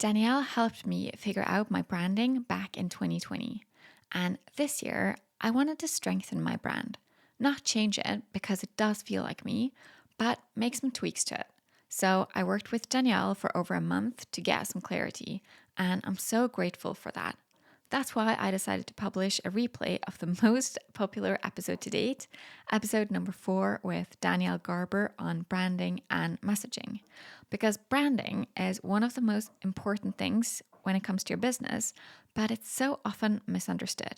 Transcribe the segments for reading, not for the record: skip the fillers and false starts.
Danielle helped me figure out my branding back in 2020. And this year, I wanted to strengthen my brand, not change it because it does feel like me, but make some tweaks to it. So I worked with Danielle for over a month to get some clarity, and I'm so grateful for that. That's why I decided to publish a replay of the most popular episode to date, episode number 4 with Danielle Garber on branding and messaging. Because branding is one of the most important things when it comes to your business, but it's so often misunderstood.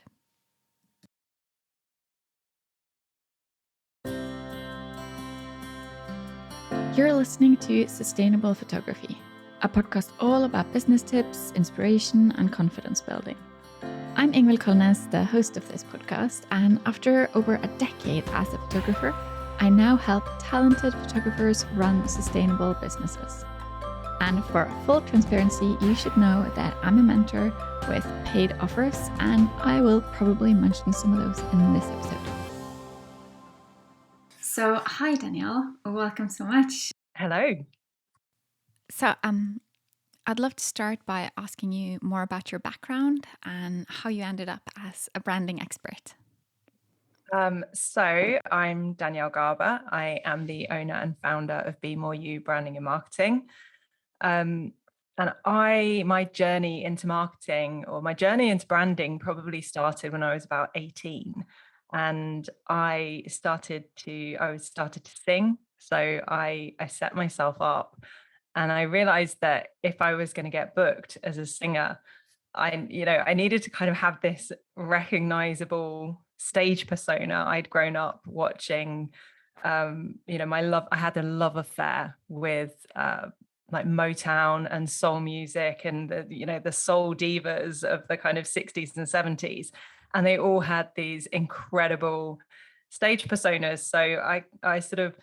You're listening to Sustainable Photography, a podcast all about business tips, inspiration, and confidence building. I'm Ingvild Kolnes, the host of this podcast, and after over a decade as a photographer, I now help talented photographers run sustainable businesses. And for full transparency, you should know that I'm a mentor with paid offers, and I will probably mention some of those in this episode. So, hi Danielle, welcome so much. Hello. So, I'd love to start by asking you more about your background and how you ended up as a branding expert. So I'm Danielle Garber. I am the owner and founder of Be More You Branding and Marketing. And my journey into marketing or my journey into branding probably started when I was about 18. And I started to sing. So I set myself up and I realized that if I was going to get booked as a singer, I needed to kind of have this recognizable stage persona. I'd grown up watching, I had a love affair with like Motown and soul music and the soul divas of the kind of 60s and 70s. And they all had these incredible stage personas. So I sort of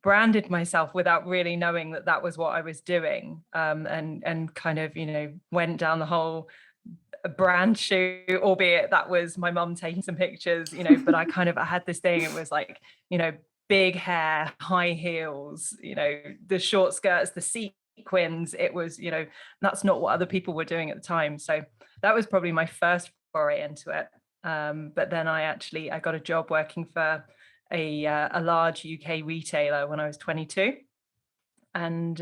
branded myself without really knowing that that was what I was doing, and kind of went down the whole brand shoot, albeit that was my mum taking some pictures, but I had this thing. It was like, big hair, high heels, the short skirts, the sequins. It was, that's not what other people were doing at the time. So that was probably my first foray into it. But then I got a job working for a large UK retailer when I was 22. And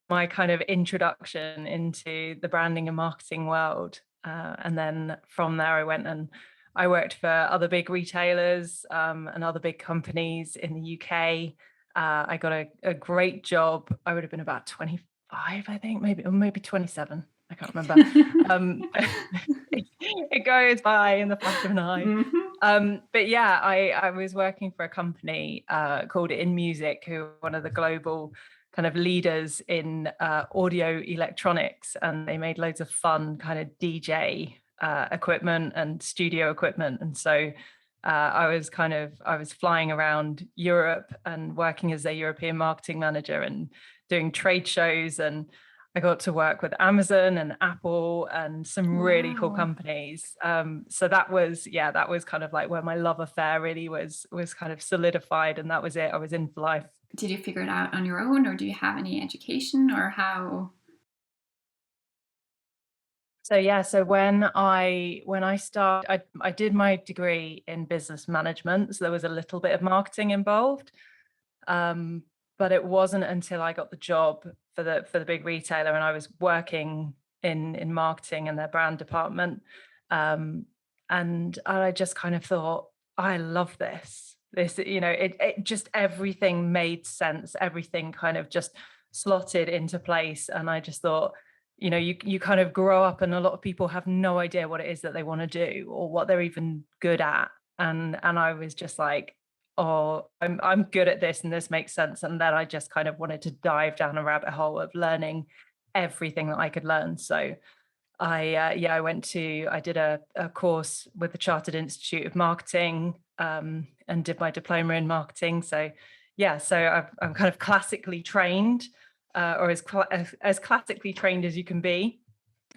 my kind of introduction into the branding and marketing world. And then from there, I went and I worked for other big retailers and other big companies in the UK. I got a great job. I would have been about 25, I think, maybe 27. I can't remember. It goes by in the flash of an eye. But yeah, I was working for a company called In Music, who are one of the global kind of leaders in audio electronics, and they made loads of fun kind of DJ equipment and studio equipment. And so I was flying around Europe and working as a European marketing manager and doing trade shows, and I got to work with Amazon and Apple and some really cool companies. So that was kind of like where my love affair really was kind of solidified, and that was it. I was in for life. Did you figure it out on your own, or do you have any education, or how? So when I started, I did my degree in business management, so there was a little bit of marketing involved. But it wasn't until I got the job for the big retailer and I was working in marketing and their brand department. And I just kind of thought, I love this. It just, everything made sense. Everything kind of just slotted into place. And I just thought, you kind of grow up and a lot of people have no idea what it is that they want to do or what they're even good at. And I was just like, oh, I'm good at this and this makes sense. And then I just kind of wanted to dive down a rabbit hole of learning everything that I could learn. So I did a course with the Chartered Institute of Marketing, and did my diploma in marketing. So I'm kind of classically trained, or as classically trained as you can be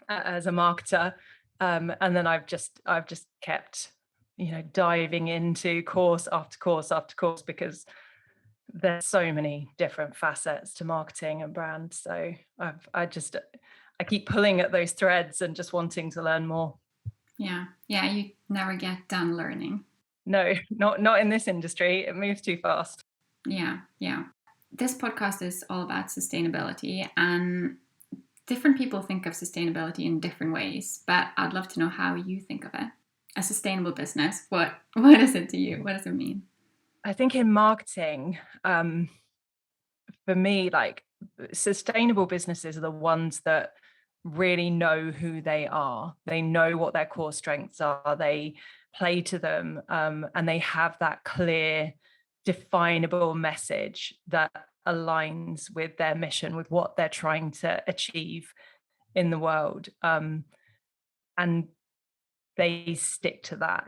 as a marketer. And then I've just kept diving into course after course after course, because there's so many different facets to marketing and brand. So I keep pulling at those threads and just wanting to learn more. Yeah. Yeah. You never get done learning. No, not in this industry. It moves too fast. Yeah. Yeah. This podcast is all about sustainability, and different people think of sustainability in different ways, but I'd love to know how you think of it. A sustainable business, what is it to you? What does it mean? I think in marketing, for me, like sustainable businesses are the ones that really know who they are. They know what their core strengths are. They play to them, and they have that clear, definable message that aligns with their mission, with what they're trying to achieve in the world. And they stick to that.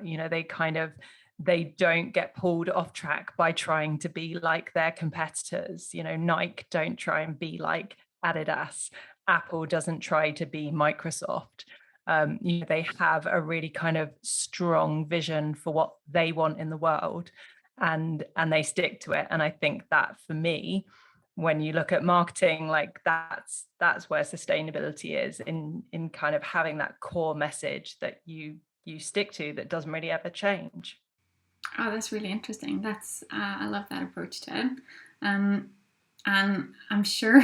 They don't get pulled off track by trying to be like their competitors. Nike don't try and be like Adidas. Apple doesn't try to be Microsoft. They have a really kind of strong vision for what they want in the world, and they stick to it. And I think that for me, when you look at marketing, like that's where sustainability is, in kind of having that core message that you stick to, that doesn't really ever change. Oh, that's really interesting. That's I love that approach to it. Um, and I'm sure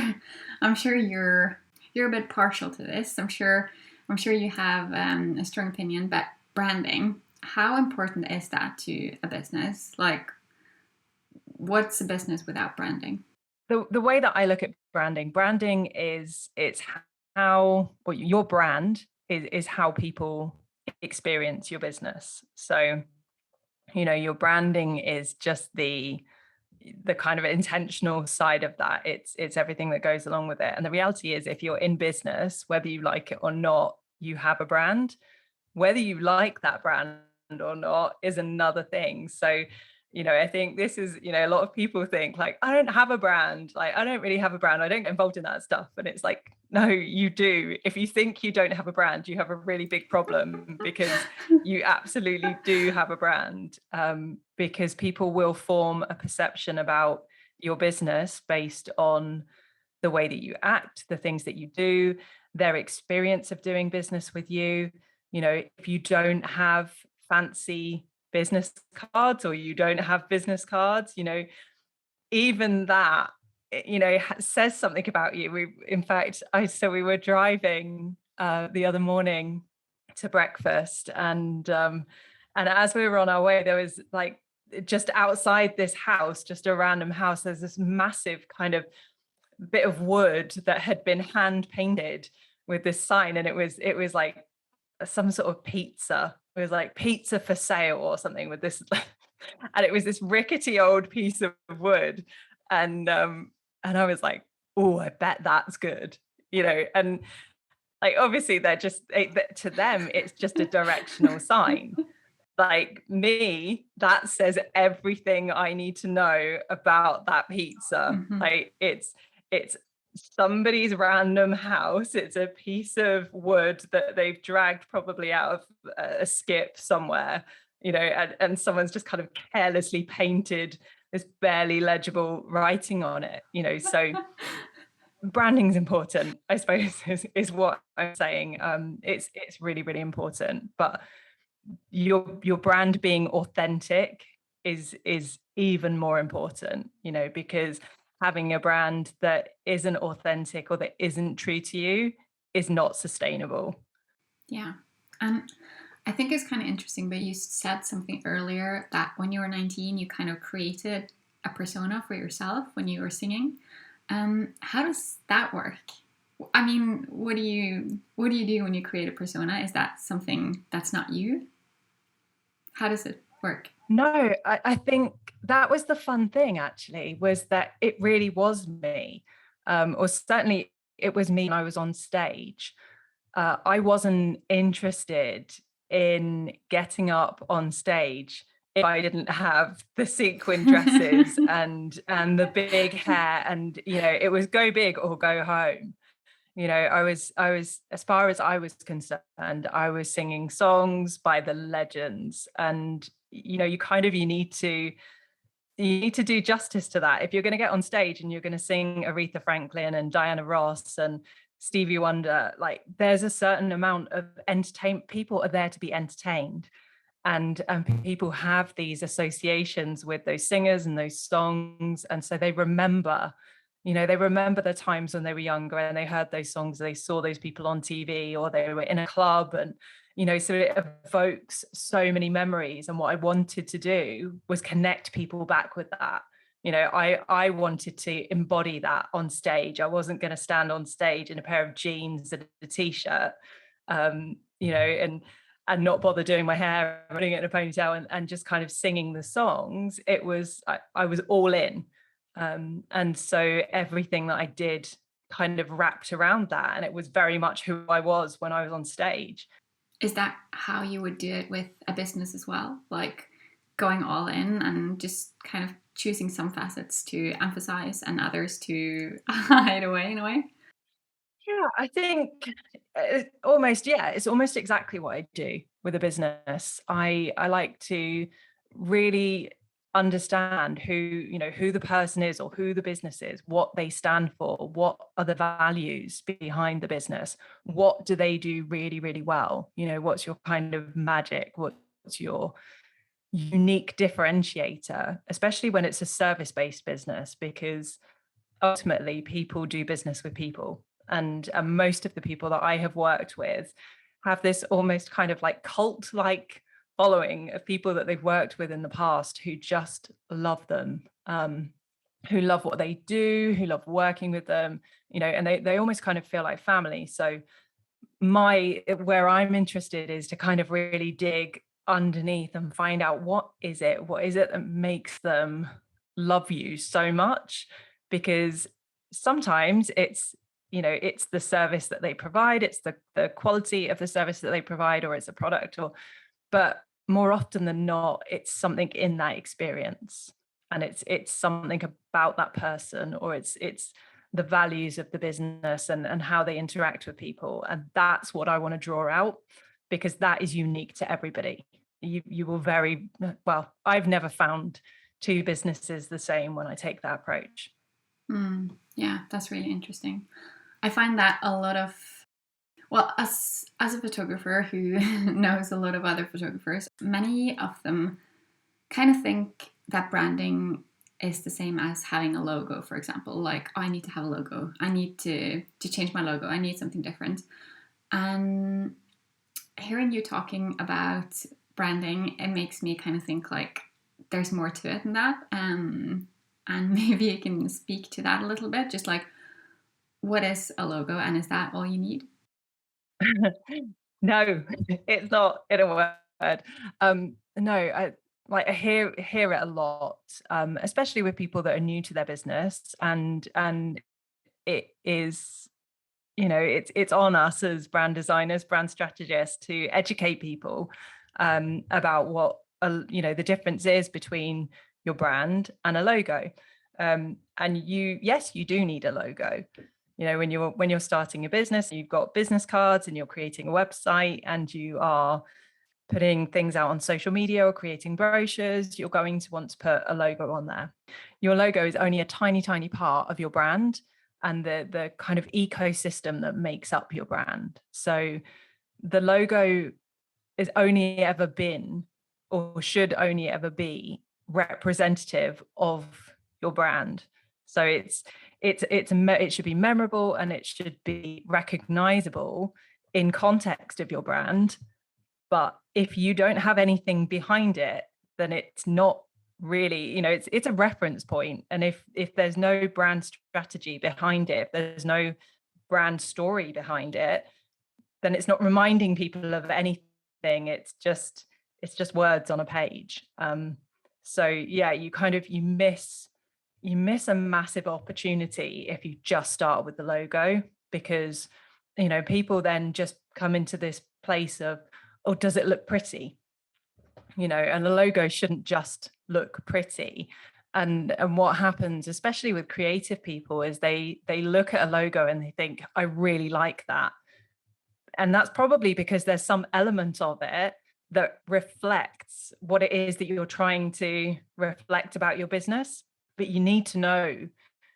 you're a bit partial to this. I'm sure you have a strong opinion, but branding. How important is that to a business? Like, what's a business without branding? The way that I look at branding is, it's how, well, your brand is how people experience your business. So your branding is just the kind of intentional side of that. It's everything that goes along with it. And the reality is, if you're in business, whether you like it or not, you have a brand. Whether you like that brand or not is another thing. So I think this is, a lot of people think like, I don't have a brand, like I don't really have a brand, I don't get involved in that stuff. And it's like, no, you do. If you think you don't have a brand, you have a really big problem, because you absolutely do have a brand. Because people will form a perception about your business based on the way that you act, the things that you do, their experience of doing business with you. If you don't have fancy business cards, or you don't have business cards, even that, says something about you. We were driving the other morning to breakfast, and as we were on our way, there was like, just outside this house, just a random house, there's this massive kind of bit of wood that had been hand painted with this sign, and it was like some sort of pizza. It was like pizza for sale or something, with this and it was this rickety old piece of wood. And I was like, oh, I bet that's good. And like, obviously to them it's just a directional sign. Like me, that says everything I need to know about that pizza. Mm-hmm. Like, it's somebody's random house. It's a piece of wood that they've dragged probably out of a skip somewhere, and someone's just kind of carelessly painted this barely legible writing on it. So branding's important, I suppose, is what I'm saying. It's really, really important. But your brand being authentic is even more important, because having a brand that isn't authentic, or that isn't true to you, is not sustainable. Yeah. And I think it's kind of interesting, but you said something earlier that when you were 19, you kind of created a persona for yourself when you were singing. How does that work? I mean, what do you do when you create a persona? Is that something that's not you? How does it work? No, I think that was the fun thing, actually, was that it really was me. Or certainly it was me when I was on stage. I wasn't interested in getting up on stage if I didn't have the sequin dresses and the big hair, and it was go big or go home. I was, as far as I was concerned, I was singing songs by the legends. And you need to you need to do justice to that. If you're going to get on stage and you're going to sing Aretha Franklin and Diana Ross and Stevie Wonder, like there's a certain amount of entertainment. People are there to be entertained, and people have these associations with those singers and those songs, and so they remember, they remember the times when they were younger and they heard those songs, they saw those people on TV, or they were in a club, and so it evokes so many memories. And what I wanted to do was connect people back with that. I wanted to embody that on stage. I wasn't going to stand on stage in a pair of jeans and a t-shirt, and not bother doing my hair, putting it in a ponytail, and just kind of singing the songs. I was all in. And so everything that I did kind of wrapped around that. And it was very much who I was when I was on stage. Is that how you would do it with a business as well? Like going all in and just kind of choosing some facets to emphasize and others to hide away in a way? Yeah, I think it's almost exactly what I do with a business. I like to really understand who the person is or who the business is, what they stand for, what are the values behind the business, what do they do really, really well? What's your kind of magic? What's your unique differentiator, especially when it's a service-based business, because ultimately people do business with people, and most of the people that I have worked with have this almost kind of like cult like following of people that they've worked with in the past who just love them, who love what they do, who love working with them, and they almost kind of feel like family. So where I'm interested is to kind of really dig underneath and find out what is it that makes them love you so much. Because sometimes it's the service that they provide, it's the quality of the service that they provide, or it's a product, but more often than not it's something in that experience, and it's something about that person, or it's the values of the business and how they interact with people. And that's what I want to draw out, because that is unique to everybody. You will very well, I've never found two businesses the same when I take that approach. Yeah, that's really interesting. I find that a lot of, well, as a photographer who knows a lot of other photographers, many of them kind of think that branding is the same as having a logo, for example. Like, oh, I need to have a logo. I need to change my logo. I need something different. And hearing you talking about branding, it makes me kind of think like there's more to it than that. And maybe you can speak to that a little bit. Just like, what is a logo, and is that all you need? No, it's not, in a word. No, I hear it a lot, especially with people that are new to their business, and it is, it's on us as brand designers, brand strategists, to educate people about what the difference is between your brand and a logo. And yes, you do need a logo. When you're starting a business, you've got business cards and you're creating a website and you are putting things out on social media or creating brochures, you're going to want to put a logo on there. Your logo is only a tiny, tiny part of your brand and the kind of ecosystem that makes up your brand. So the logo is only ever been, or should only ever be, representative of your brand. So it should be memorable and it should be recognizable in context of your brand. But if you don't have anything behind it, then it's not really, it's a reference point. And if there's no brand strategy behind it, if there's no brand story behind it, then it's not reminding people of anything. It's just words on a page. So yeah, you miss a massive opportunity if you just start with the logo, because people then just come into this place of, oh, does it look pretty? And the logo shouldn't just look pretty. And what happens, especially with creative people, is they look at a logo and they think, I really like that. And that's probably because there's some element of it that reflects what it is that you're trying to reflect about your business. But you need to know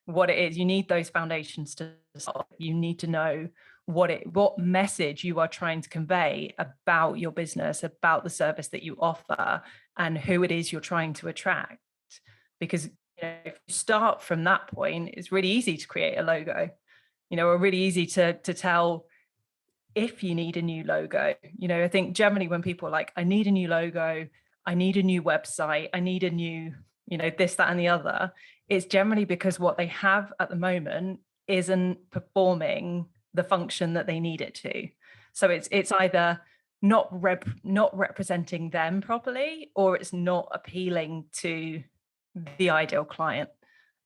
what it is. You need those foundations to start. You need to know what message you are trying to convey about your business, about the service that you offer, and who it is you're trying to attract. Because if you start from that point, it's really easy to create a logo, or really easy to tell if you need a new logo. I think generally when people are like, I need a new logo, I need a new website, I need a new, this, that, and the other, it's generally because what they have at the moment isn't performing the function that they need it to. So it's either not representing them properly, or it's not appealing to the ideal client.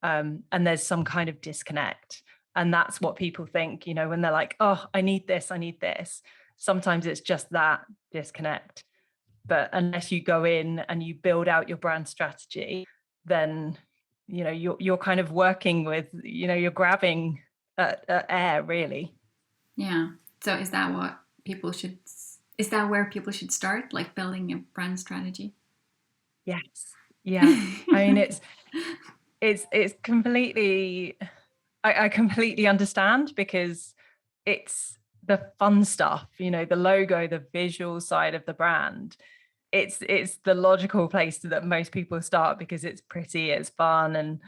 And there's some kind of disconnect. And that's what people think, when they're like, oh, I need this, I need this. Sometimes it's just that disconnect. But unless you go in and you build out your brand strategy, then, you're kind of working with, you're grabbing at air, really. Yeah. So is that where people should start, like building a brand strategy? Yes. Yeah. I mean, it's completely, I completely understand, because it's the fun stuff, the logo, the visual side of the brand. It's the logical place that most people start, because it's pretty, it's fun, and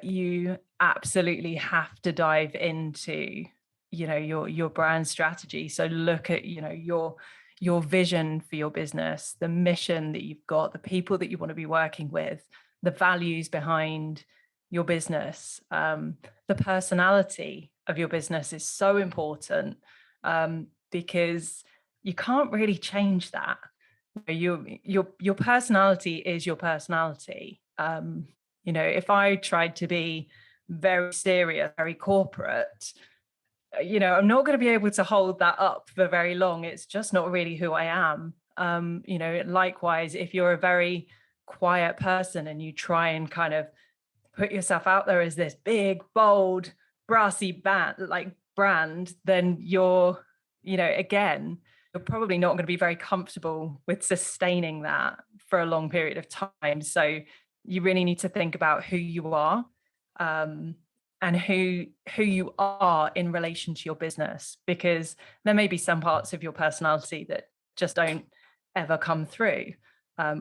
you absolutely have to dive into your brand strategy. So look at your vision for your business, the mission that you've got, the people that you want to be working with, the values behind your business. The personality of your business is so important, because you can't really change that. Your personality is your personality. If I tried to be very serious, very corporate, I'm not going to be able to hold that up for very long. It's just not really who I am. Likewise, if you're a very quiet person and you try and kind of put yourself out there as this big, bold, brassy brand, then again, you're probably not going to be very comfortable with sustaining that for a long period of time. So you really need to think about who you are, and who you are in relation to your business, because there may be some parts of your personality that just don't ever come through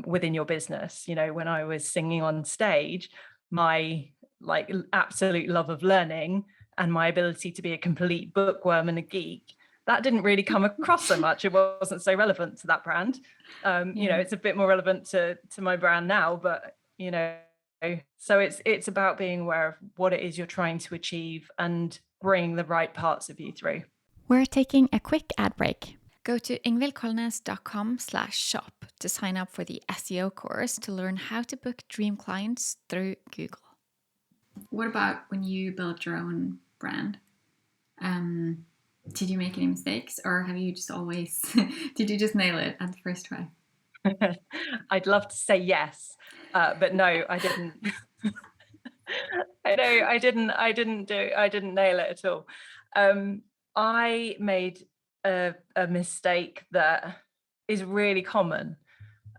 within your business. When I was singing on stage, my absolute love of learning and my ability to be a complete bookworm and a geek, that didn't really come across so much. It wasn't so relevant to that brand. It's a bit more relevant to my brand now, but so it's about being aware of what it is you're trying to achieve and bring the right parts of you through. We're taking a quick ad break. Go to ingvildkolnes.com/shop to sign up for the SEO course to learn how to book dream clients through Google. What about when you built your own brand? Did you make any mistakes, or have you just always, did you just nail it at the first try? I'd love to say yes, but no, I didn't. I didn't nail it at all. I made a mistake that is really common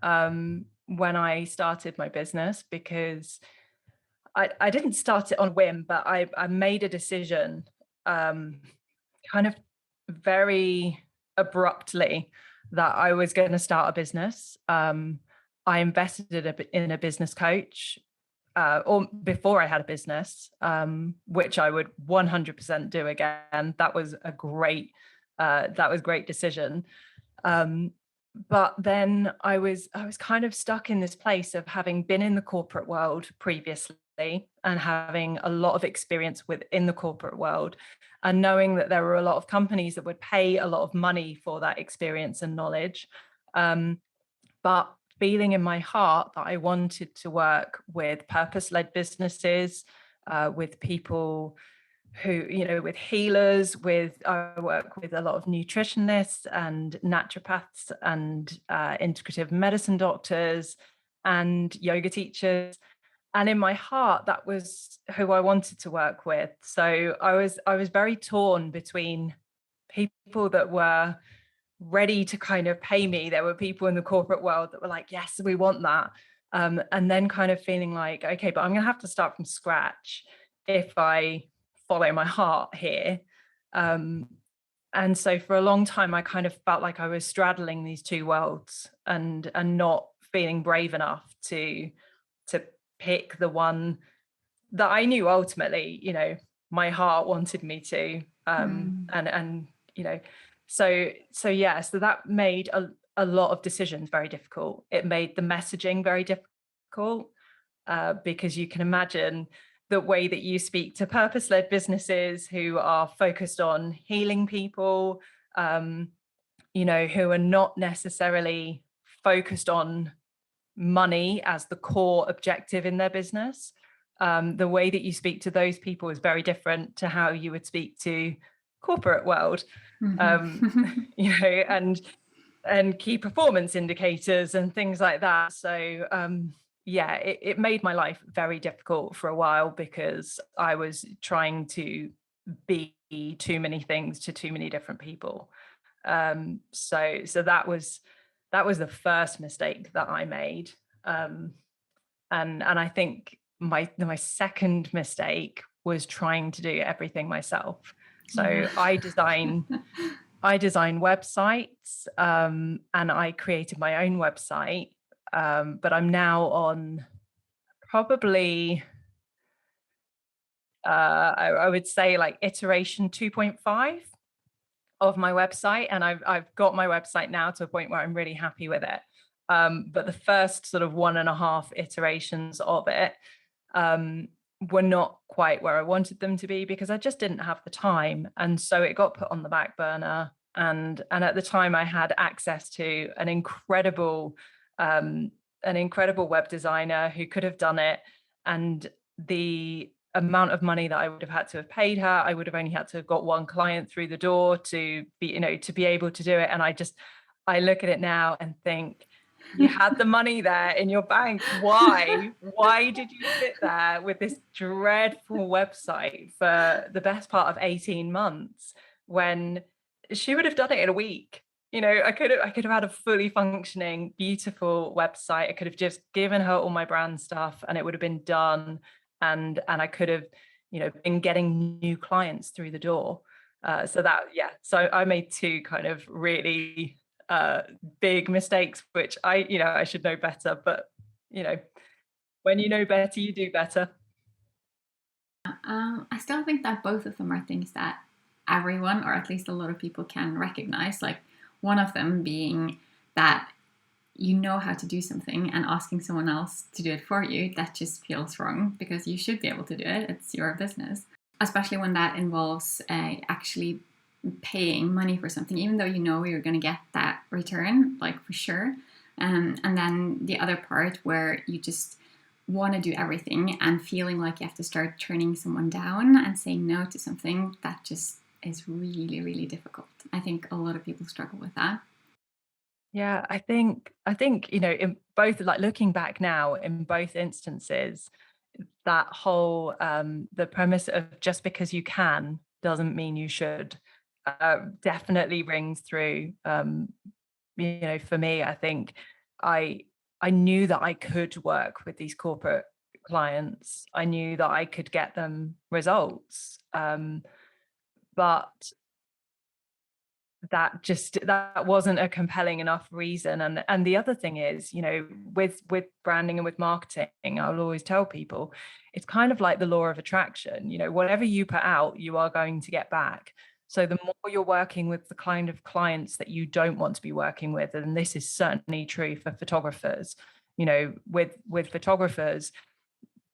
when I started my business, because I didn't start it on whim, but I made a decision kind of very abruptly that I was going to start a business. I invested in a business coach, or before I had a business, which I would 100% do again. That was a great decision. But then I was kind of stuck in this place of having been in the corporate world previously and having a lot of experience within the corporate world, and knowing that there were a lot of companies that would pay a lot of money for that experience and knowledge. But feeling in my heart that I wanted to work with purpose-led businesses, with people who, with healers, I work with a lot of nutritionists and naturopaths and integrative medicine doctors and yoga teachers. And in my heart, that was who I wanted to work with. So I was very torn between people that were ready to kind of pay me. There were people in the corporate world that were like, yes, we want that. And then kind of feeling like, okay, but I'm going to have to start from scratch if I follow my heart here. Um, and so for a long time, I kind of felt like I was straddling these two worlds and not feeling brave enough to pick the one that I knew ultimately, my heart wanted me to. Mm. And so that made a lot of decisions very difficult. It made the messaging very difficult, because you can imagine the way that you speak to purpose-led businesses who are focused on healing people, who are not necessarily focused on money as the core objective in their business. The way that you speak to those people is very different to how you would speak to corporate world, um, Mhm. and key performance indicators and things like that. So it made my life very difficult for a while because I was trying to be too many things to too many different people. So that was the first mistake that I made. Um, and I think my second mistake was trying to do everything myself. Yeah. So I design websites, and I created my own website. But I'm now on probably I would say like iteration 2.5 of my website, and I've got my website now to a point where I'm really happy with it. But the first sort of 1.5 iterations of it um, were not quite where I wanted them to be because I just didn't have the time, and so it got put on the back burner. And at the time, I had access to um, an incredible web designer who could have done it, and the amount of money that I would have had to have paid her, I would have only had to have got one client through the door to be able to do it. And I look at it now and think, you had the money there in your bank. Why? Why did you sit there with this dreadful website for the best part of 18 months when she would have done it in a week? I could have had a fully functioning, beautiful website. I could have just given her all my brand stuff and it would have been done. And I could have, been getting new clients through the door. So I made two kind of really uh big mistakes, which I should know better, but you know, when you know better, you do better. I still think that both of them are things that everyone, or at least a lot of people, can recognize. Like one of them being that you know how to do something and asking someone else to do it for you, that just feels wrong because you should be able to do it. It's your business, especially when that involves actually paying money for something, even though you know you're going to get that return, like for sure. And then the other part where you just want to do everything and feeling like you have to start turning someone down and saying no to something, that just is really, really difficult. I think a lot of people struggle with that. Yeah, I think in both, like looking back now, in both instances, that whole the premise of just because you can doesn't mean you should, definitely rings through. For me, I think I I knew that I could work with these corporate clients. I knew that I could get them results. But that wasn't a compelling enough reason. And the other thing is, with branding and with marketing, I'll always tell people it's kind of like the law of attraction. Whatever you put out, you are going to get back. So the more you're working with the kind of clients that you don't want to be working with, and this is certainly true for photographers, with photographers,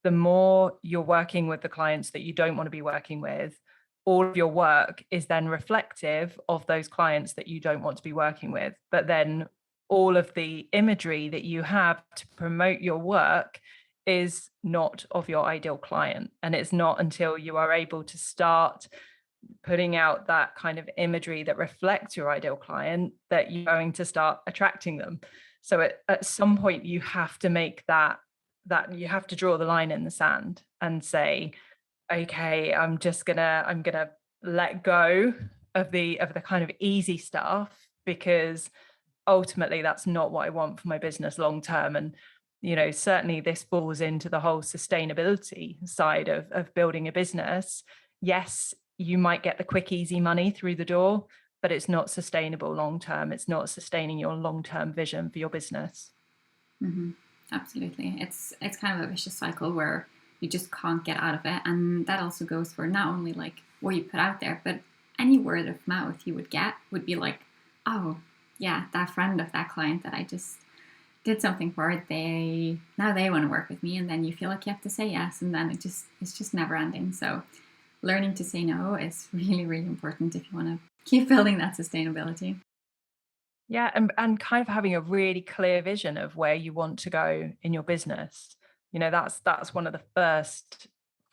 the more you're working with the clients that you don't want to be working with, all of your work is then reflective of those clients that you don't want to be working with. But then all of the imagery that you have to promote your work is not of your ideal client. And it's not until you are able to start putting out that kind of imagery that reflects your ideal client that you're going to start attracting them. So at some point you have to make that you have to draw the line in the sand and say, okay, I'm gonna let go of the kind of easy stuff because ultimately that's not what I want for my business long term. And certainly this falls into the whole sustainability side of building a business. Yes, you might get the quick easy money through the door, but it's not sustainable long term. It's not sustaining your long term vision for your business. Hmm. Absolutely. It's kind of a vicious cycle where you just can't get out of it. And that also goes for not only like what you put out there, but any word of mouth you would get would be like, oh, yeah, that friend of that client that I just did something for, they want to work with me. And then you feel like you have to say yes. And then it's just never ending. So learning to say no is really, really important if you want to keep building that sustainability. Yeah, and kind of having a really clear vision of where you want to go in your business. That's one of the first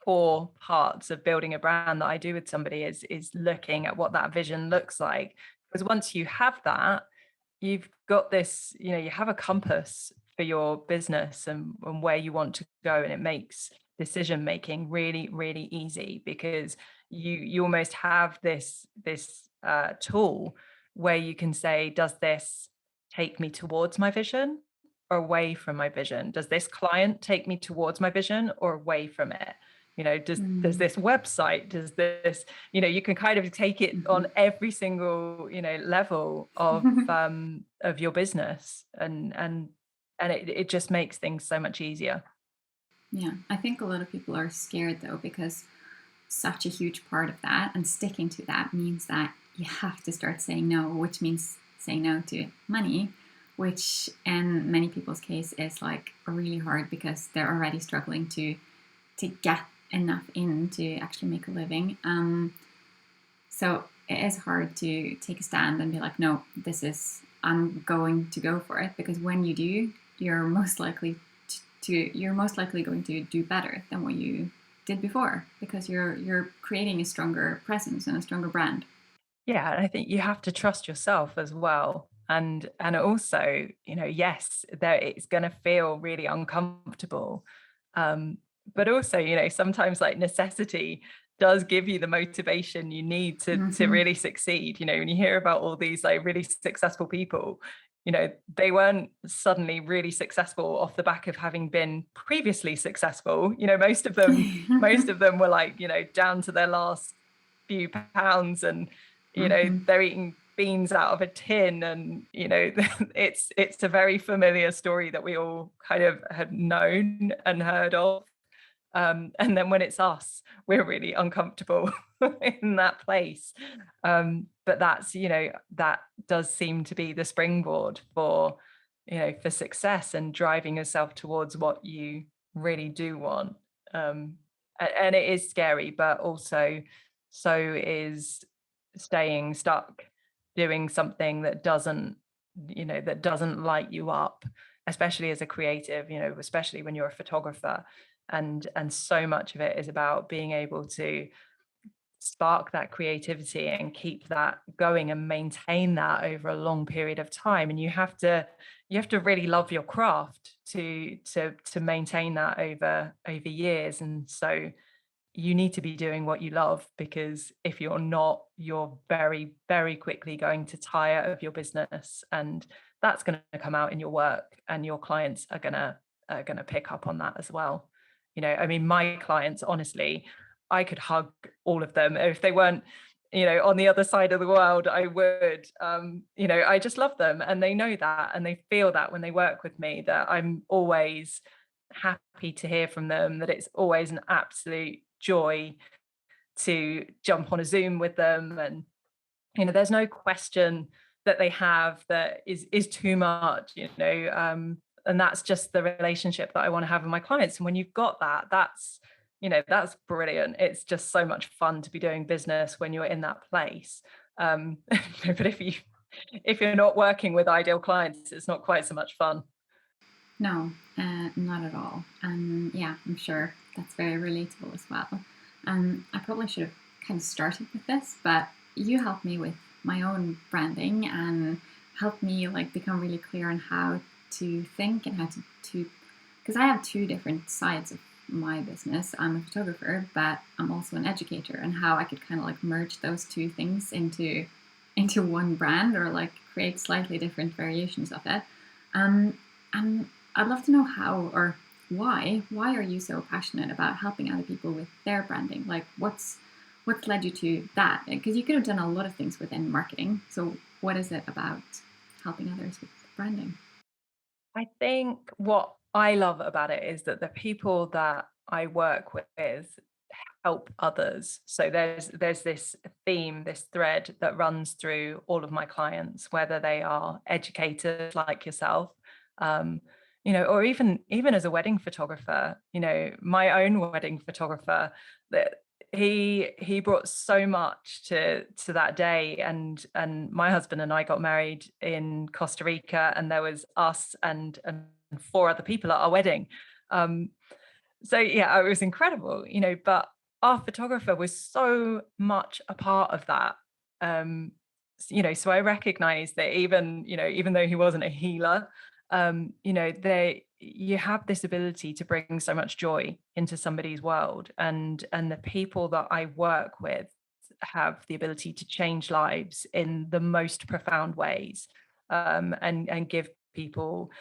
core parts of building a brand that I do with somebody is looking at what that vision looks like. Because once you have that, you've got this, you have a compass for your business and where you want to go, and it makes decision making really, really easy because you almost have this tool where you can say, does this take me towards my vision or away from my vision? Does this client take me towards my vision or away from it? Does Mm. this website, does this, you can kind of take it Hmm. on every single, level of your business, and it just makes things so much easier. Yeah, I think a lot of people are scared though because such a huge part of that and sticking to that means that you have to start saying no, which means saying no to money, which in many people's case is like really hard because they're already struggling to get enough in to actually make a living. So it is hard to take a stand and be like, no, I'm going to go for it, because when you do, you're most likely you're most likely going to do better than what you did before, because you're creating a stronger presence and a stronger brand. Yeah, and I think you have to trust yourself as well. And also, yes, there it's going to feel really uncomfortable. Um, but also, sometimes like necessity does give you the motivation you need to Mm-hmm. really succeed. When you hear about all these like really successful people, they weren't suddenly really successful off the back of having been previously successful. Most of them were like, down to their last few pounds, and Mm-hmm. they're eating beans out of a tin, and it's a very familiar story that we all kind of had known and heard of. And then when it's us, we're really uncomfortable in that place. But that does seem to be the springboard for success and driving yourself towards what you really do want. And it is scary, but also so is staying stuck doing something that doesn't light you up, especially as a creative, especially when you're a photographer. And so much of it is about being able to spark that creativity and keep that going and maintain that over a long period of time. And you have to really love your craft to maintain that over years. And so you need to be doing what you love, because if you're not, you're very, very quickly going to tire of your business, and that's going to come out in your work, and your clients are going to pick up on that as well. I mean, my clients, honestly, I could hug all of them. If they weren't, on the other side of the world, I would. I just love them, and they know that, and they feel that when they work with me, that I'm always happy to hear from them, that it's always an absolute joy to jump on a Zoom with them. And there's no question that they have that is too much. And that's just the relationship that I want to have with my clients. And when you've got that, that's brilliant. It's just so much fun to be doing business when you're in that place. But if you're not working with ideal clients, it's not quite so much fun. No, not at all. And yeah, I'm sure that's very relatable as well. I probably should have kind of started with this, but you helped me with my own branding and helped me like become really clear on how to think and how to because I have two different sides of my business. I'm a photographer, but I'm also an educator, and how I could kind of like merge those two things into one brand, or like create slightly different variations of it. Um, and I'd love to know how or why are you so passionate about helping other people with their branding? Like what's led you to that? Because you could have done a lot of things within marketing. So what is it about helping others with branding? I think what I love about it is that the people that I work with help others. So there's this theme, this thread that runs through all of my clients, whether they are educators like yourself, um, or even as a wedding photographer, my own wedding photographer, that he brought so much to that day. And my husband and I got married in Costa Rica, and there was us and four other people at our wedding. Um, so yeah, it was incredible, but our photographer was so much a part of that. So I recognize that even though he wasn't a healer, they you have this ability to bring so much joy into somebody's world, and the people that I work with have the ability to change lives in the most profound ways, and give people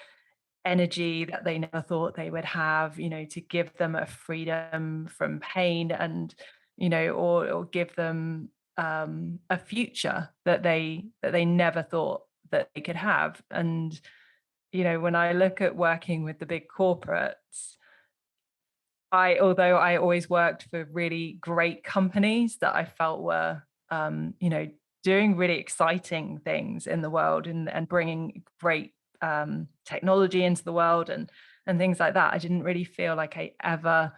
energy that they never thought they would have, to give them a freedom from pain, and or give them a future that they never thought that they could have. And when I look at working with the big corporates, although I always worked for really great companies that I felt were doing really exciting things in the world, and bringing great technology into the world, and things like that. I didn't really feel like I ever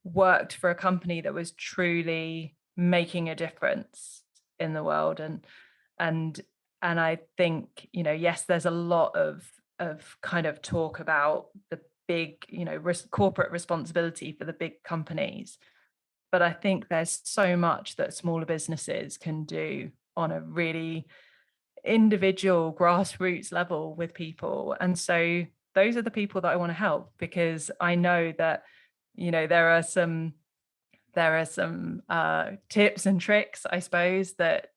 worked for a company that was truly making a difference in the world. And and I think, yes, there's a lot of kind of talk about the big, corporate responsibility for the big companies, but I think there's so much that smaller businesses can do on a really individual grassroots level with people. And so those are the people that I want to help, because I know that there are some tips and tricks, I suppose, that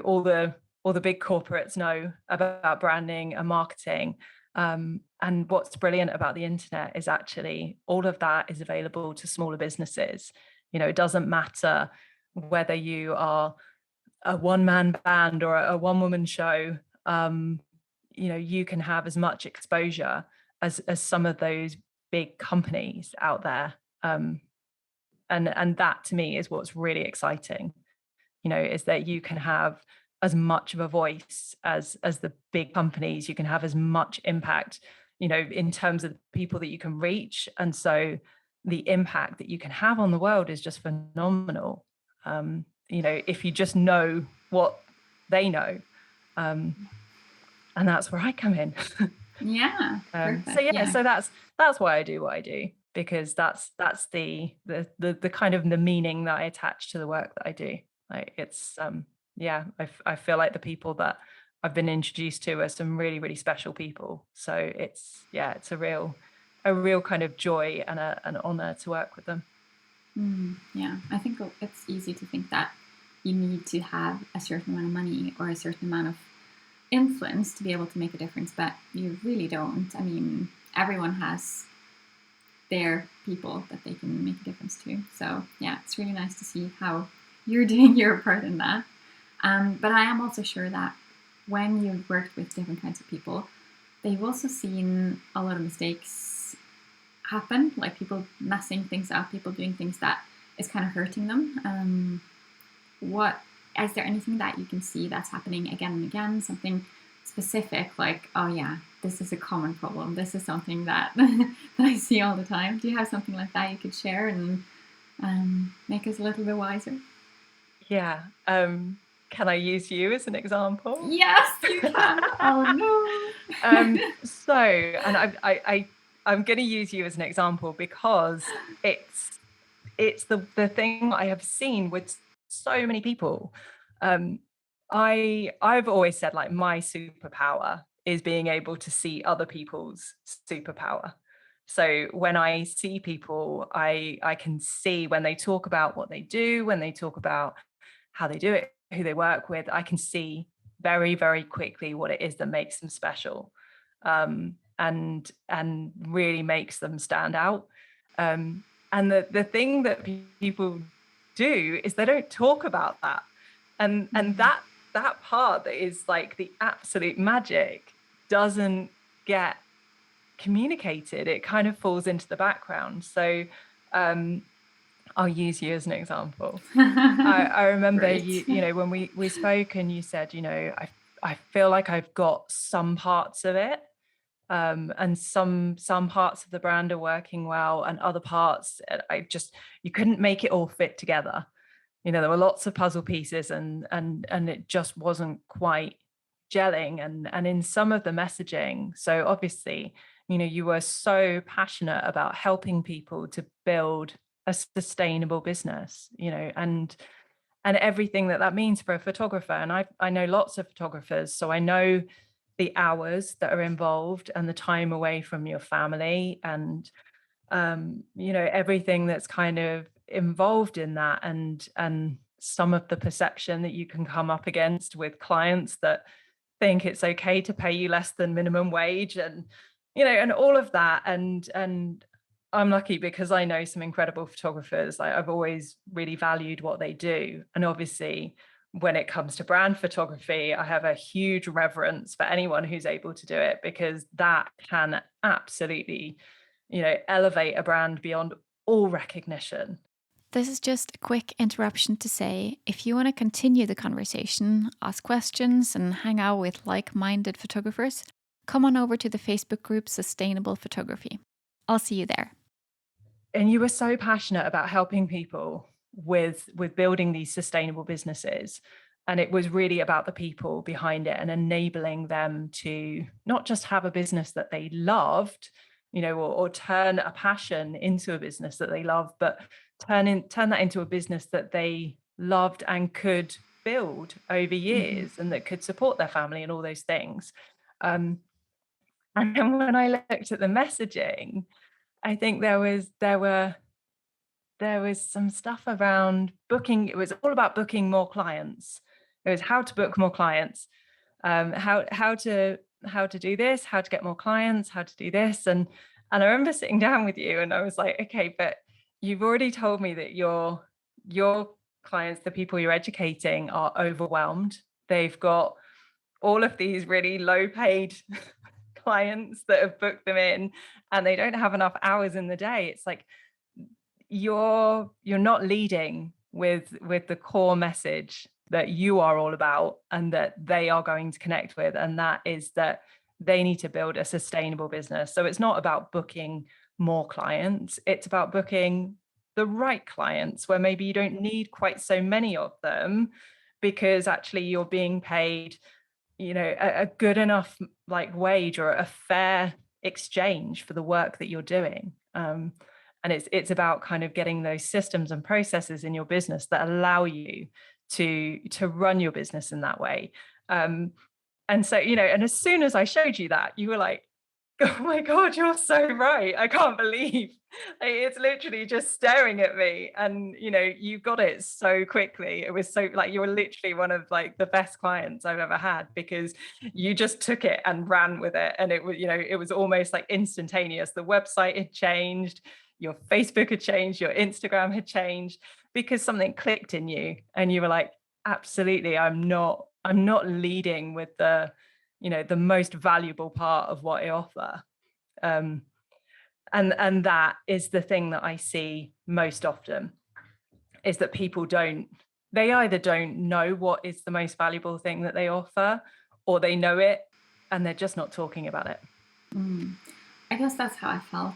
all the big corporates know about branding and marketing. And what's brilliant about the internet is actually all of that is available to smaller businesses. It doesn't matter whether you are a one-man band or a one-woman show. You can have as much exposure as some of those big companies out there. And that to me is what's really exciting, is that you can have as much of a voice as the big companies. You can have as much impact, in terms of the people that you can reach. And so the impact that you can have on the world is just phenomenal. If you just know what they know. And that's where I come in. Yeah, So perfect. yeah, Yeah. so that's why I do what I do, because that's the kind of the meaning that I attach to the work that I do. Like it's yeah, I feel like the people that I've been introduced to are some really, really special people. So it's a real kind of joy and an honor to work with them. Yeah, I think it's easy to think that you need to have a certain amount of money or a certain amount of influence to be able to make a difference, but you really don't. I mean, everyone has their people that they can make a difference to. So, yeah, it's really nice to see how you're doing your part in that. But I am also sure that when you've worked with different kinds of people, they've also seen a lot of mistakes happen, like people messing things up, people doing things that is kind of hurting them. What is there anything that you can see that's happening again and again? Something specific, like, oh yeah, this is a common problem. This is something that that I see all the time. Do you have something like that you could share and make us a little bit wiser? Yeah. Can I use you as an example? Yes, you can. Oh no. So, and I'm going to use you as an example because it's the thing I have seen with so many people. Um, I've always said, like, my superpower is being able to see other people's superpower. So when I see people, I can see when they talk about what they do, when they talk about how they do it, who they work with, I can see very, very quickly what it is that makes them special, and really makes them stand out. And the thing that people do is they don't talk about that, and that part that is like the absolute magic doesn't get communicated. It kind of falls into the background. So um, I'll use you as an example. I remember Great. you know, when we spoke and you said, you know, I feel like I've got some parts of it, and some parts of the brand are working well, and other parts I just, you couldn't make it all fit together. You know, there were lots of puzzle pieces, and it just wasn't quite gelling, and in some of the messaging. So obviously, you know, you were so passionate about helping people to build a sustainable business, you know, and everything that that means for a photographer. And I know lots of photographers, so I know the hours that are involved and the time away from your family, and you know, everything that's kind of involved in that, and some of the perception that you can come up against with clients that think it's okay to pay you less than minimum wage, and you know, and all of that. And I'm lucky because I know some incredible photographers. I've always really valued what they do, and obviously when it comes to brand photography, I have a huge reverence for anyone who's able to do it, because that can absolutely, you know, elevate a brand beyond all recognition. This is just a quick interruption to say if you want to continue the conversation, ask questions, and hang out with like minded photographers, come on over to the Facebook group Sustainable Photography. I'll see you there. And you were so passionate about helping people with building these sustainable businesses, and it was really about the people behind it and enabling them to not just have a business that they loved, you know, or turn a passion into a business that they love, but turn that into a business that they loved and could build over Mhm. years, and that could support their family and all those things. um, and then when I looked at the messaging, I think there was some stuff around booking. It was all about booking more clients. It was how to book more clients, how to do this, how to get more clients, how to do this. And I remember sitting down with you and I was like, okay, but you've already told me that your clients, the people you're educating, are overwhelmed. They've got all of these really low paid clients that have booked them in, and they don't have enough hours in the day. It's like you're not leading with the core message that you are all about and that they are going to connect with, and that is that they need to build a sustainable business. So it's not about booking more clients, it's about booking the right clients where maybe you don't need quite so many of them, because actually you're being paid, you know, a good enough like wage or a fair exchange for the work that you're doing. And it's about kind of getting those systems and processes in your business that allow you to run your business in that way. um, and so, you know, and as soon as I showed you that, you were like, oh my God, you're so right. I can't believe, like, it's literally just staring at me. And, you know, you got it so quickly. It was so like, you were literally one of like the best clients I've ever had, because you just took it and ran with it. And it was, you know, it was almost like instantaneous. The website had changed, your Facebook had changed, your Instagram had changed, because something clicked in you and you were like, absolutely, I'm not leading with the, you know, the most valuable part of what I offer. um, and that is the thing that I see most often, is that people don't, they either don't know what is the most valuable thing that they offer, or they know it and they're just not talking about it. I guess that's how I felt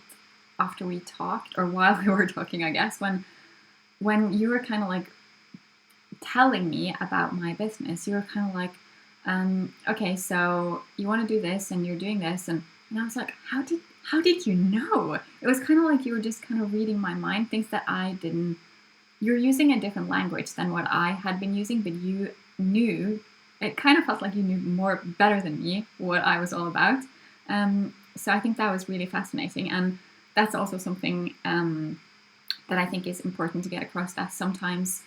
after we talked, or while we were talking, I guess, when you were kind of like telling me about my business, you were kind of like, okay, so you want to do this and you're doing this, and I was like, how did you know? It was kind of like you were just kind of reading my mind, things that I didn't. You're using a different language than what I had been using, but you knew. It kind of felt like you knew more better than me what I was all about. So I think that was really fascinating, and that's also something that I think is important to get across. That sometimes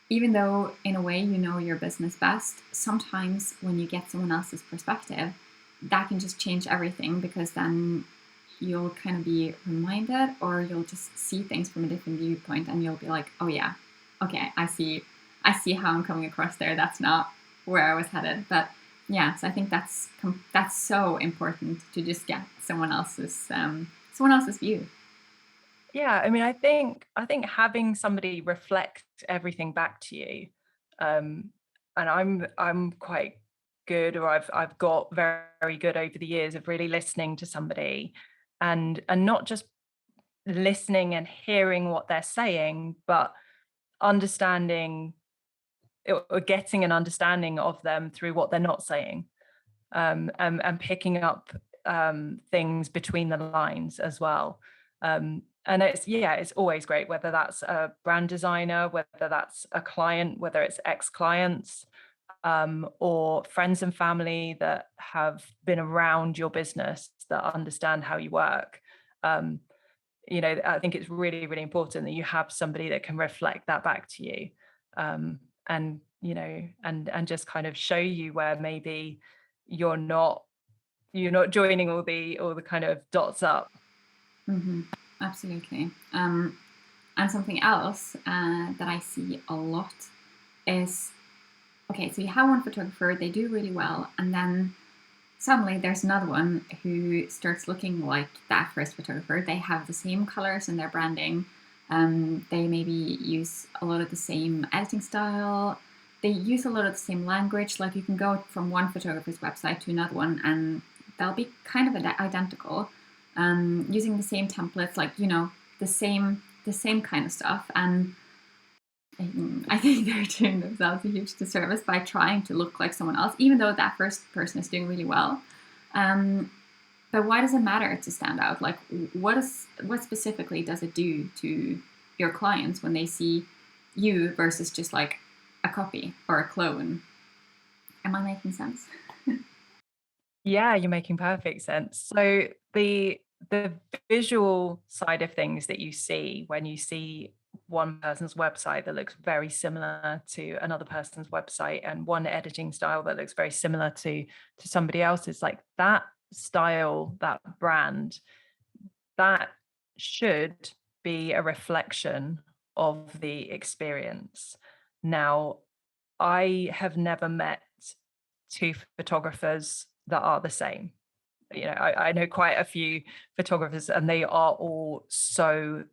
even though in a way you know your business best, sometimes when you get someone else's perspective, that can just change everything, because then you'll kind of be reminded, or you'll just see things from a different viewpoint, and you'll be like, oh yeah, okay, I see how I'm coming across there. That's not where I was headed. But yeah, so I think that's so important to just get someone else's view. Yeah, I mean, I think having somebody reflect everything back to you, um, and I'm quite good, or I've got very, very good over the years of really listening to somebody, and not just listening and hearing what they're saying, but understanding or getting an understanding of them through what they're not saying, and picking up things between the lines as well. And it's always great, whether that's a brand designer, whether that's a client, whether it's ex-clients, or friends and family that have been around your business that understand how you work. Um, I think it's really, really important that you have somebody that can reflect that back to you, and and just kind of show you where maybe you're not you're not joining all the kind of dots up. Hmm. Absolutely. And something else that I see a lot is, okay, so you have one photographer, they do really well, and then suddenly there's another one who starts looking like that first photographer. They have the same colors in their branding. They maybe use a lot of the same editing style. They use a lot of the same language. Like, you can go from one photographer's website to another one, and they'll be kind of identical, using the same templates, like, the same kind of stuff. And I think they're doing themselves a huge disservice by trying to look like someone else, even though that first person is doing really well. Um, but why does it matter to stand out? Like, what specifically does it do to your clients when they see you versus just like a copy or a clone? Am I making sense? Yeah, you're making perfect sense. So the visual side of things that you see when you see one person's website that looks very similar to another person's website, and one editing style that looks very similar to somebody else's, like that style, that brand, that should be a reflection of the experience. Now, I have never met two photographers that are the same. I know quite a few photographers, and they are all so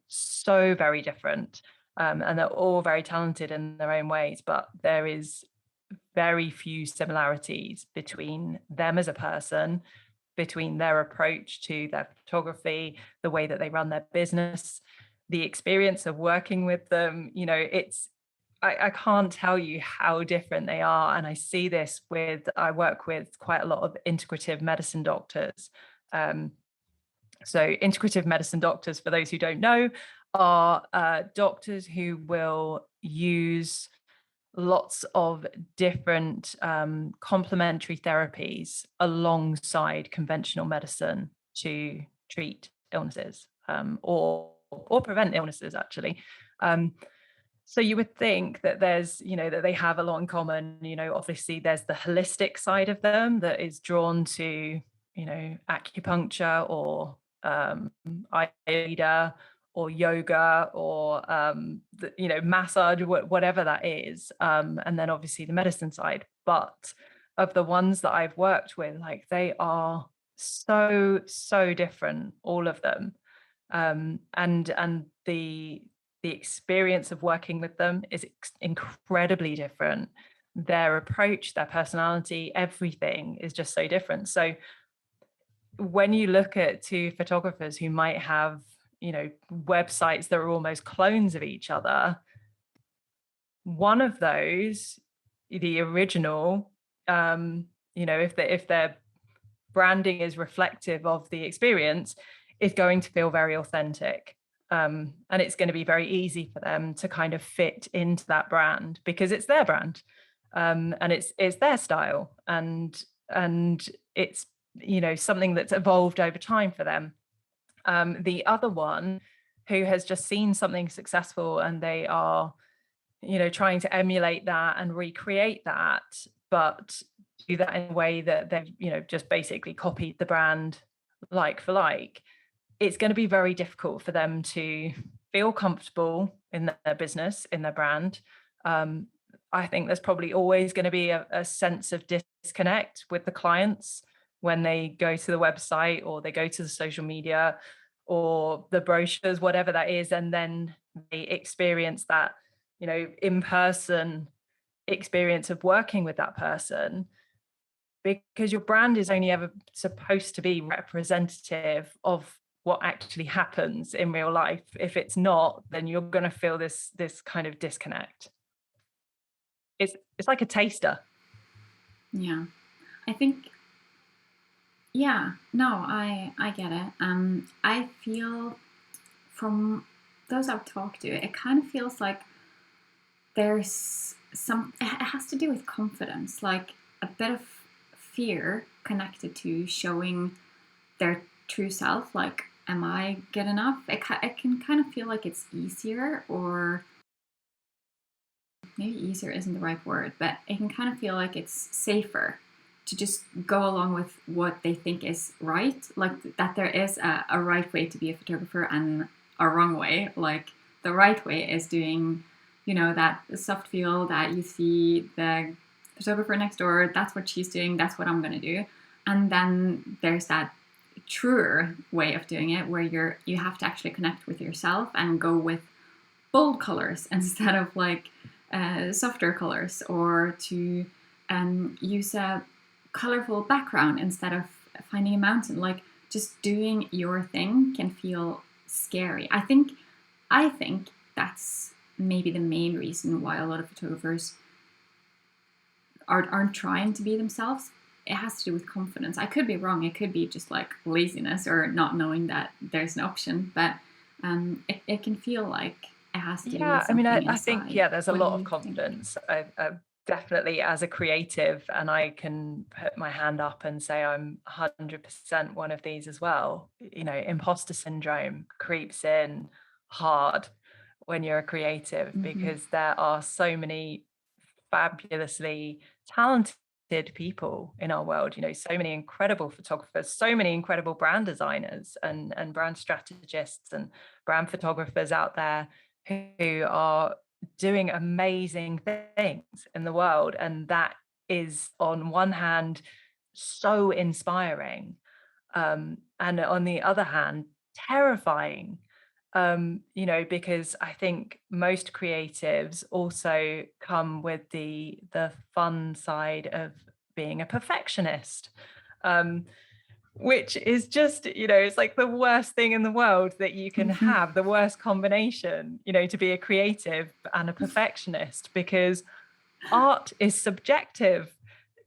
very different, and they're all very talented in their own ways. But there is very few similarities between them as a person, between their approach to their photography, the way that they run their business, the experience of working with them. I can't tell you how different they are. And I see this I work with quite a lot of integrative medicine doctors. Um, so, integrative medicine doctors, for those who don't know, are doctors who will use lots of different complementary therapies alongside conventional medicine to treat illnesses, or prevent illnesses, actually. Um, so you would think that that they have a lot in common. Obviously there's the holistic side of them that is drawn to, acupuncture, or Ayurveda, or yoga, or massage, whatever that is. And then obviously the medicine side. But of the ones that I've worked with, like, they are so different, all of them. And the experience of working with them is incredibly different. Their approach, their personality, everything is just so different. So when you look at two photographers who might have, websites that are almost clones of each other, one of those, the original, if their branding is reflective of the experience, is going to feel very authentic. And it's going to be very easy for them to kind of fit into that brand because it's their brand, and it's their style, and it's something that's evolved over time for them. The other one, who has just seen something successful, and they are trying to emulate that and recreate that, but do that in a way that they've, just basically copied the brand like for like, it's going to be very difficult for them to feel comfortable in their business, in their brand. Um, I think there's probably always going to be a sense of disconnect with the clients when they go to the website or they go to the social media or the brochures, whatever that is, and then they experience that, in person experience of working with that person, because your brand is only ever supposed to be representative of what actually happens in real life. If it's not, then you're going to feel this kind of disconnect. It's like a taster. Yeah. I think, yeah, no, I get it. I feel from those I've talked to, it kind of feels like there's it has to do with confidence, like a bit of fear connected to showing their true self. Like, am I good enough? It can kind of feel like it's easier, or maybe easier isn't the right word, but it can kind of feel like it's safer to just go along with what they think is right. Like, that there is a right way to be a photographer and a wrong way. Like, the right way is doing, that soft feel that you see the photographer next door, that's what she's doing, that's what I'm going to do. And then there's that truer way of doing it where you have to actually connect with yourself and go with bold colors instead of like softer colors, or to use a colorful background instead of finding a mountain. Like, just doing your thing can feel scary. I think that's maybe the main reason why a lot of photographers aren't trying to be themselves. It has to do with confidence. I could be wrong. It could be just like laziness or not knowing that there's an option. But it can feel like it has to do with Yeah, I mean, something I think, inside. yeah, there's a What do lot of you think? confidence. I definitely, as a creative, and I can put my hand up and say I'm 100% one of these as well. Imposter syndrome creeps in hard when you're a creative, Mm-hmm. because there are so many fabulously talented people in our world, so many incredible photographers, so many incredible brand designers and brand strategists and brand photographers out there who are doing amazing things in the world. And that is, on one hand, so inspiring. And on the other hand, terrifying. Because I think most creatives also come with the fun side of being a perfectionist. Um, which is just, it's like the worst thing in the world that you can have, the worst combination, to be a creative and a perfectionist, because art is subjective,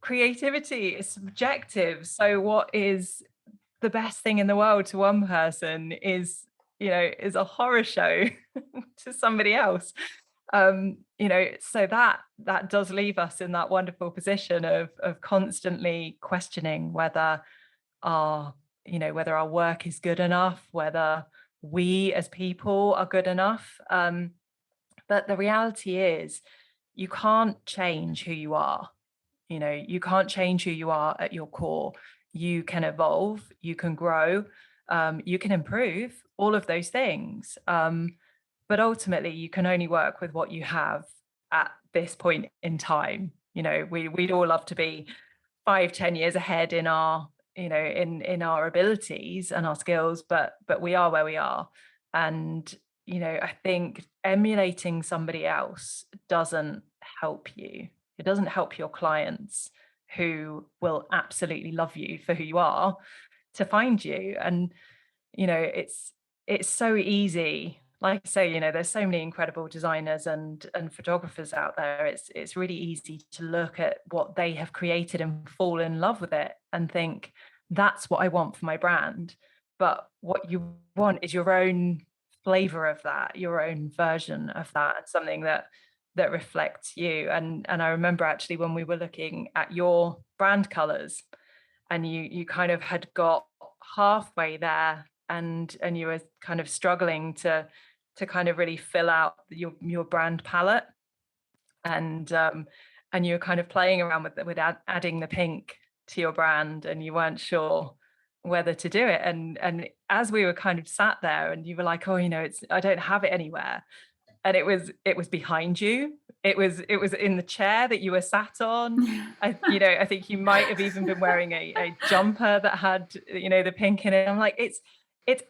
creativity is subjective. So what is the best thing in the world to one person is a horror show to somebody else. So that does leave us in that wonderful position of constantly questioning our whether our work is good enough, whether we as people are good enough. But the reality is, you can't change who you are. You can't change who you are at your core. You can evolve, you can grow, you can improve, all of those things. But ultimately, you can only work with what you have at this point in time. We'd all love to be 5, 10 years ahead in our in our abilities and our skills, but we are where we are. And I think emulating somebody else doesn't help you. It doesn't help your clients, who will absolutely love you for who you are, to find you. And it's so easy. Like I say, there's so many incredible designers and photographers out there. It's really easy to look at what they have created and fall in love with it and think, that's what I want for my brand. But what you want is your own flavor of that, your own version of that, and something that reflects you. And I remember, actually, when we were looking at your brand colors, and you kind of had got halfway there, and you were kind of struggling to kind of really fill out your brand palette. and you were kind of playing around with adding the pink to your brand, and you weren't sure whether to do it. And as we were kind of sat there, and you were like, oh, it's, I don't have it anywhere. And it was behind you. It was in the chair that you were sat on. I think you might have even been wearing a jumper that had, the pink in it. I'm like, it's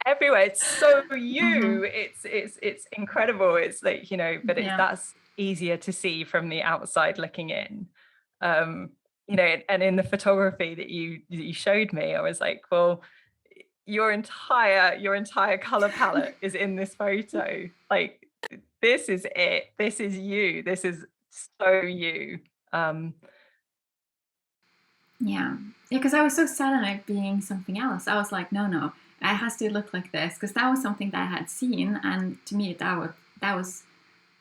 everywhere. It's so you. It's incredible. It's like, but that's easier to see from the outside looking in. And in the photography that you showed me, I was like, well, your entire color palette is in this photo. Like, this is it. This is you. This is so you. Yeah, because I was so set on it being something else. I was like, no, it has to look like this, because that was something that I had seen, and to me that was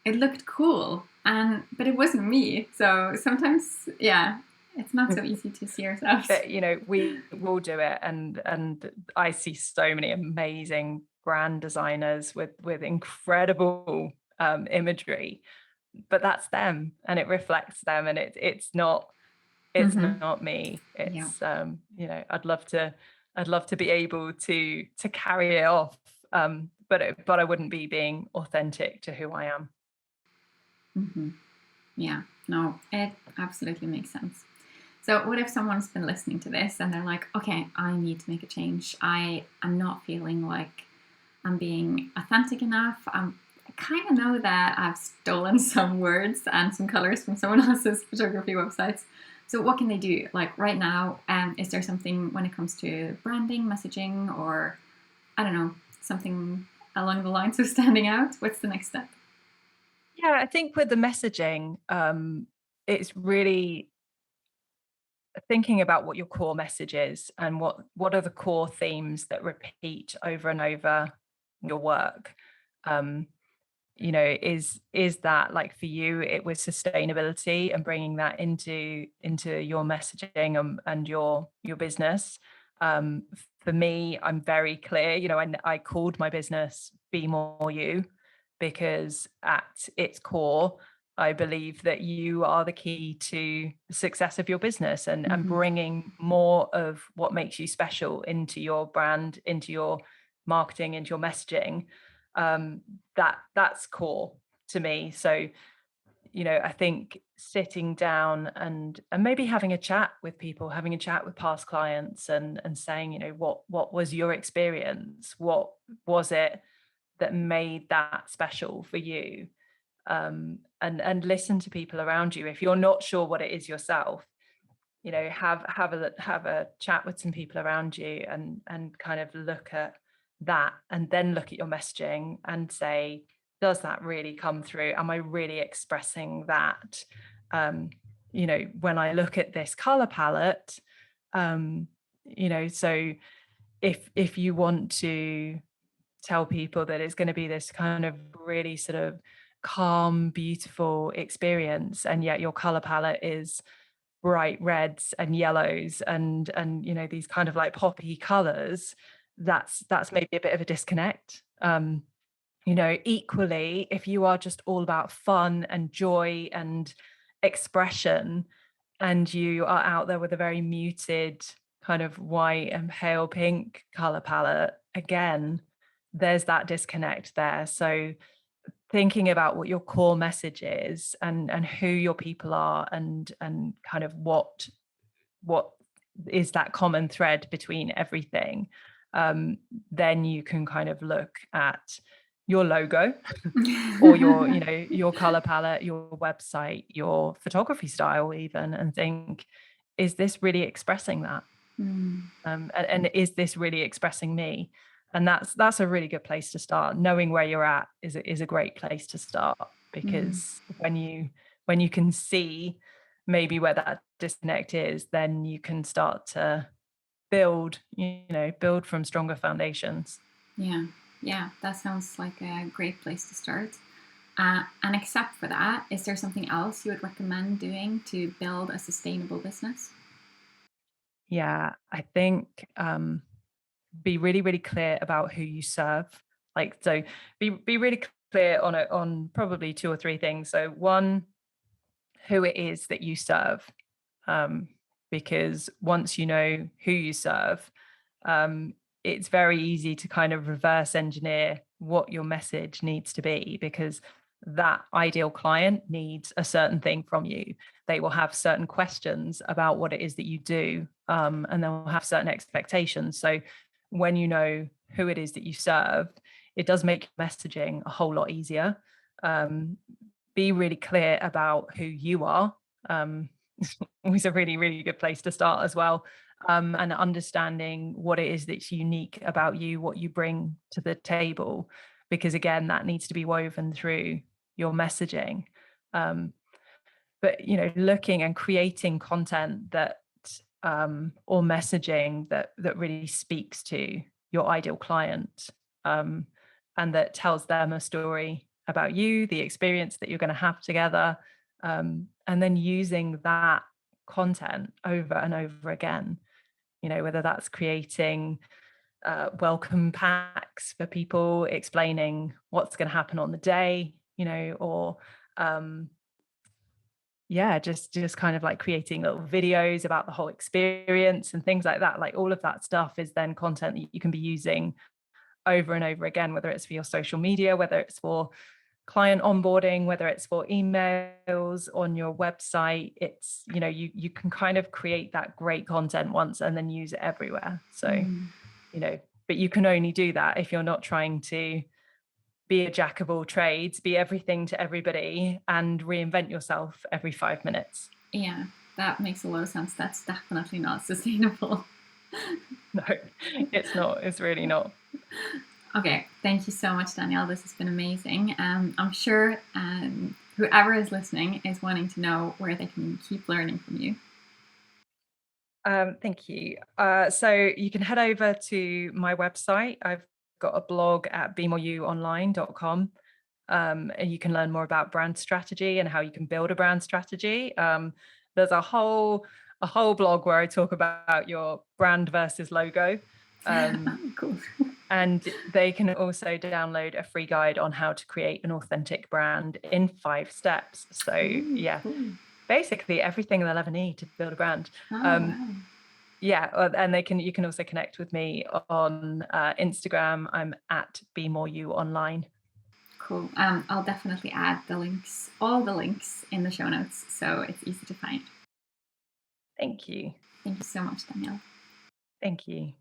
it looked cool, but it wasn't me. So sometimes, yeah, it's not so easy to see ourselves. But, we will do it, and I see so many amazing brand designers with incredible imagery, but that's them, and it reflects them, and it's not me. It's I'd love to be able to carry it off, but I wouldn't be being authentic to who I am. Yeah, no, it absolutely makes sense. So what if someone's been listening to this and they're like, okay, I need to make a change. I'm not feeling like I'm being authentic enough. I kind of know that I've stolen some words and some colors from someone else's photography websites. So what can they do? Like right now, is there something when it comes to branding, messaging, or I don't know, something along the lines of standing out? What's the next step? Yeah, I think with the messaging, it's really thinking about what your core message is, and what are the core themes that repeat over and over your work. um is that, like, for you it was sustainability and bringing that into your messaging, and your business. For me, I'm very clear. I called my business Be More You, because at its core, I believe that you are the key to the success of your business, and bringing more of what makes you special into your brand, into your marketing, into your messaging. That's core to me. So, I think sitting down and maybe having a chat with people, having a chat with past clients, and saying, what was your experience? What was it that made that special for you? And listen to people around you. If you're not sure what it is yourself, have a chat with some people around you, and kind of look at that, and then look at your messaging and say, does that really come through? Am I really expressing that? When I look at this color palette, so if you want to tell people that it's going to be this kind of really sort of calm, beautiful experience, and yet your color palette is bright reds and yellows, and these kind of like poppy colors, that's maybe a bit of a disconnect. Equally, if you are just all about fun and joy and expression, and you are out there with a very muted kind of white and pale pink color palette, again, there's that disconnect there. So thinking about what your core message is, and who your people are, and kind of what is that common thread between everything, then you can kind of look at your logo or your color palette, your website, your photography style even, and think, is this really expressing that? And is this really expressing me? And that's a really good place to start. Knowing where you're at is a great place to start, because when you can see maybe where that disconnect is, then you can start to build from stronger foundations. Yeah, that sounds like a great place to start. And except for that, is there something else you would recommend doing to build a sustainable business? Yeah, I think be really, really clear about who you serve. So be really clear on probably two or three things. So one, who it is that you serve. Because once you know who you serve, it's very easy to kind of reverse engineer what your message needs to be, because that ideal client needs a certain thing from you. They will have certain questions about what it is that you do, and they'll have certain expectations. So when you know who it is that you serve, it does make messaging a whole lot easier. Be really clear about who you are. Always a really, really good place to start as well. And understanding what it is that's unique about you, what you bring to the table, because again, that needs to be woven through your messaging. But looking and creating content that or messaging that really speaks to your ideal client, and that tells them a story about you, the experience that you're going to have together, and then using that content over and over again. Whether that's creating welcome packs for people, explaining what's going to happen on the day, or just kind of like creating little videos about the whole experience and things like that. Like all of that stuff is then content that you can be using over and over again, whether it's for your social media, whether it's for client onboarding, whether it's for emails on your website. It's you can kind of create that great content once and then use it everywhere. So but you can only do that if you're not trying to be a jack of all trades, be everything to everybody, and reinvent yourself every 5 minutes. Yeah, that makes a lot of sense. That's definitely not sustainable. No, it's not. It's really not. Okay, thank you so much, Danielle. This has been amazing. I'm sure whoever is listening is wanting to know where they can keep learning from you. Thank you. So you can head over to my website. I've got a blog at bemoreyoonline.com. And you can learn more about brand strategy and how you can build a brand strategy. There's a whole blog where I talk about your brand versus logo. Cool. And they can also download a free guide on how to create an authentic brand in 5 steps. So Cool. Basically everything they'll ever need to build a brand. Wow. And you can also connect with me on Instagram. I'm at bemoreyoonline. Cool. I'll definitely add all the links in the show notes, so it's easy to find. Thank you. Thank you so much, Danielle. Thank you.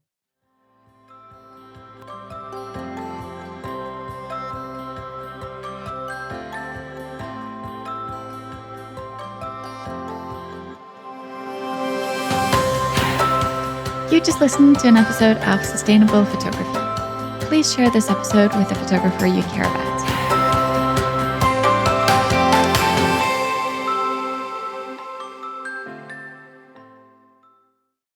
You just listened to an episode of Sustainable Photography. Please share this episode with a photographer you care about.